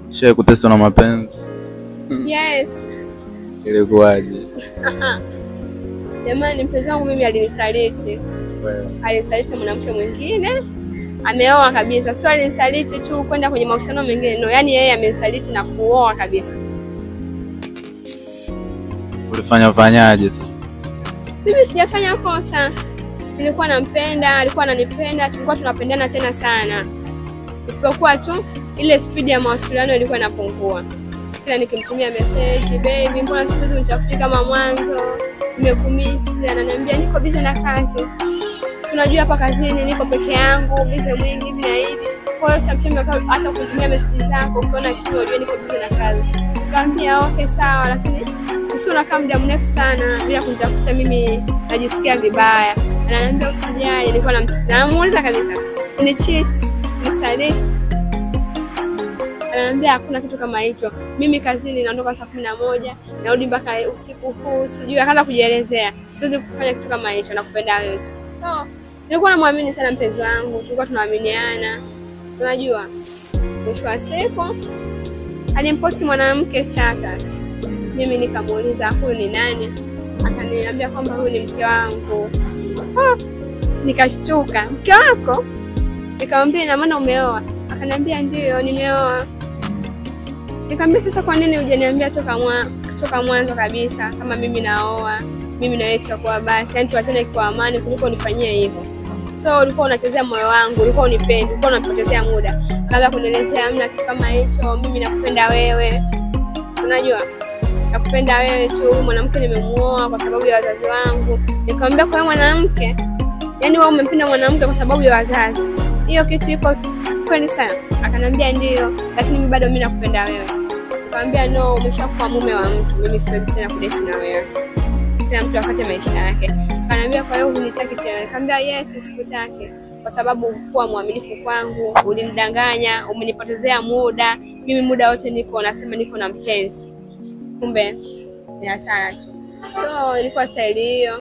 Shehe kuteswa na mapenzi? Yes. Ilikuwaje? Jamani, mpenzi wangu mimi alinisaliti. Alisaliti mwanamke mwingine. Ameoa kabisa. Sio alinisaliti tu kwenda kwenye mahusiano mengine. No, yani yeye amenisaliti na kuoa kabisa. Ulifanyaje sasa? Mimi sijafanya kosa. Nilikuwa nampenda, alikuwa ananipenda, tulikuwa tunapendana tena sana. Isipokuwa tu ile speed ya mawasiliano ilikuwa inapungua. Kila nikimtumia message, baby, mbona siku hizi unitafuti kama mwanzo? Nimekumisi, ananiambia niko busy na kazi. Tunajua hapa kazini niko peke yangu, busy mwingi hivi na hivi. Kwa hiyo sometimes hata kutumia message zako ukiona kitu unajua niko busy na kazi. Nikamwambia okay sawa, lakini usio unakaa muda mrefu sana bila kunitafuta, mimi najisikia vibaya. Ananiambia usijali, nilikuwa namuuliza kabisa, ni cheat, ni saliti. Ananiambia hakuna kitu kama hicho. Mimi kazini naondoka saa 11, narudi mpaka usiku huu, sijui, akaanza kujielezea. Siwezi kufanya kitu kama hicho, nakupenda wewe. So, nilikuwa namwamini sana mpenzi wangu, tulikuwa tunaaminiana. Unajua, mwisho wa siku alimposti mwanamke status. Mimi nikamuuliza huyu ni nani? Akaniambia kwamba huyu ni mke wangu. Nikashtuka, mke wako? Nikamwambia ina maana umeoa? Akaniambia ndio nimeoa. Nikamwambia sasa kwa nini hujaniambia toka mwanzo kabisa kama mimi naoa, mimi na wewe tutakuwa basi, yani tuachane kwa amani kuliko unifanyie hivyo. So ulikuwa unachezea moyo wangu, ulikuwa unipendi, ulikuwa unapotezea muda. Kaanza kunielezea hamna kitu kama hicho, mimi nakupenda wewe. Unajua? Nakupenda wewe tu, mwanamke nimemuoa kwa sababu ya wazazi wangu. Nikamwambia kwa mwanamke, yani wewe umempenda mwanamke kwa sababu ya wazazi. Hiyo kitu iko kweli sana. Akaniambia ndio, lakini mimi bado nakupenda wewe. Nikamwambia no, umeshakuwa mume wa mtu, mimi siwezi tena kudate na wewe. Kila mtu apate maisha yake. Akaniambia kwa hiyo hunitaki tena. Nikamwambia yes, sikutaki kwa sababu kuwa mwaminifu kwangu, ulinidanganya, umenipotezea muda. Mimi muda wote niko nasema niko na mpenzi. Kumbe ni hasara tu. So ilikuwa staili hiyo.